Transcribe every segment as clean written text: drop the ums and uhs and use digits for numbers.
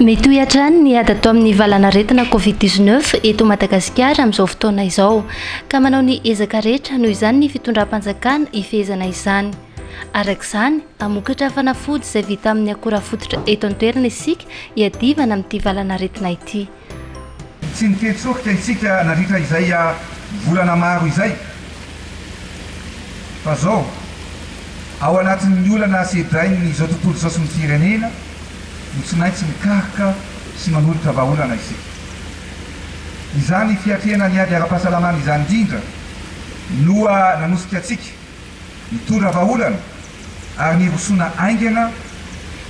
Mety ho hiatrany ny ady atao amin'ny valanaretina Covid-19 eto Madagasikara amin'izao fotoana izao ka manao ny ezaka rehetra noho izany ny fitondram-panjakana hifehezana izany. Araka izany, hamokatra fanafody izay vita amin'ny akora fototra eto an-toerana isika hiadivana amin'ity valanaretina ity. Tsy niketsoka isika naritra izay volana maro izay. Fa zao ao anatin'ny olana sedrainy izao tontolo izao sy ny firenena no tsy maintsy mikarika sy manolotra vahaolana isika. Izany fiatrena ny ady ara-pahasalamana izany indrindra no nanosika atsika mitondra vahaolana ary nirosona aingana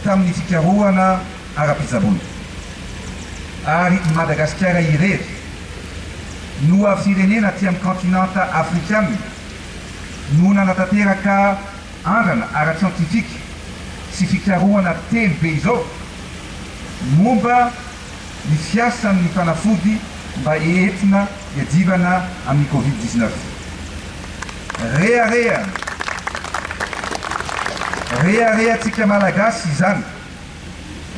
tamin'ny fikarohana ara-pijaboana. Ary Madagasikara irery no firenena aty amin'ny kontinanta afrikana no nanatanteraka andrana ara-siantifika sy fikarohana telo be izao momba ny fiasan'ny fanafody mba entina hiadivana amin'ny Covid-19. Reharehantsika malagasy izany,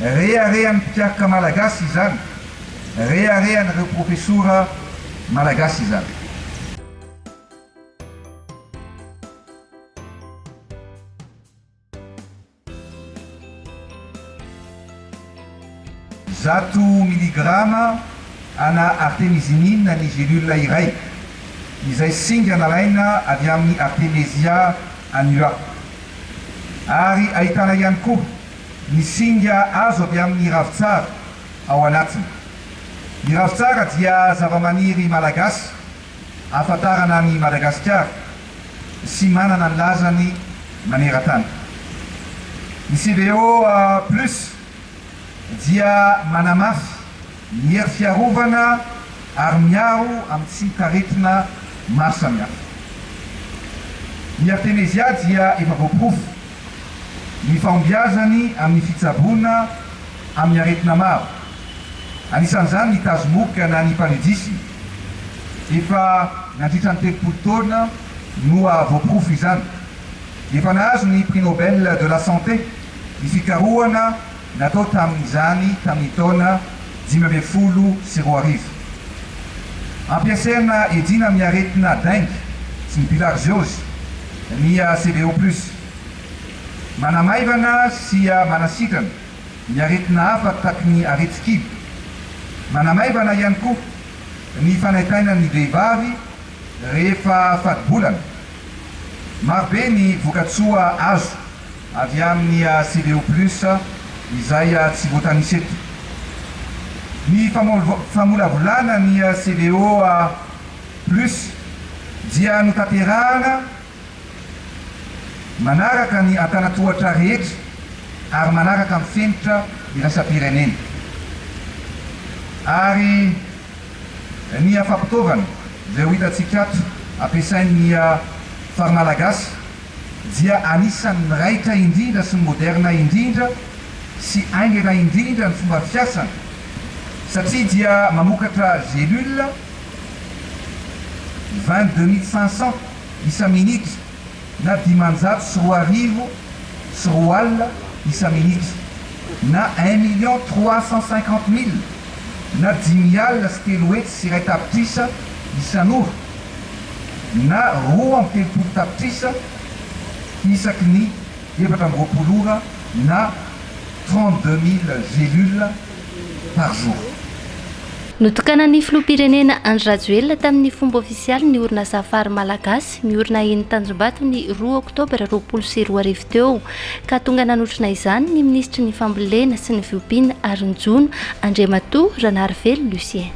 reharehan'ny mpikarika malagasy izany, reharehan'ireo profesora malagasy izany. Zato miligrama ana artemisinine ny gélule iray izay singa nalaina avy amin'ny Artemisia annua. Ary ahitana ihany koa ny singa azo avy amin'ny ravitsara ao anatiny. Ny ravitsara dia zavamaniry malagasy ahafantarana ny Madagasikara sy manana ny lazany maneran-tany. Ny CVO plus dia manamafy ny hery fiarovana ary miaro amin'ny tsy mikaretina maro samihafa. Ny Artemisia dia efa voaporofo ny fahombiazany amin'ny fitsaboana amin'ny aretina maro. Anisan'izany ny tazomoka na ny paludisme efa nandritra ny 30 taona no voaporofo izany. Efa nahazo ny prix Nobel de la santé ny fikarohana natao tamin'izany tamin'ny taona 2010. Ampiasaina edina amin'ny aretina dengue sy ny bilharziose ny CVO plus. Manamaivana sy manasitrana ny aretina hafa tahaka ny areti-kibo. Manamaivana ihany koa ny fanaitaina ny vehivavy rehefa fadi-bolana. Marobe ny vokatsoa azo avy amin'ny CVO plus izay tsy voatanisa eto. Ny famolavolana ny CVO plus dia notanterahana manaraka ny antanatohatra rehetra ary manaraka amin'ny fenitra iraisam-pirenena. Ary ny fampitaovana izay ho hitantsika ato ampiasain'ny farimalagasy dia anisan'ny raitra indrindra sy moderna indrindra sy aingana indrindra ny fomba fiasana satria dia mamokatra gélule 22 500 isa-minitra na 500 sy 2,000 sy 2 alina isa-minitra na 1 350 000 na 10 alina sy 3 hetsy sy 1 tapitrisa isan'ora na 2 tapitrisa isaky ny 720 ora na 32 000 gélules par jour. Notokana ny filoham-pirenena Andry Rajoelina tamin'ny fomba ofisialy ny orinasa Fary Malagasy miorina eny Tanjombato ny 2 Oktobra 2020 teo ka tonga nanotrona izany ny ministra ny fambolena sy ny fiompiana Aronjono Andriamatoa Ranarivelo Lucien.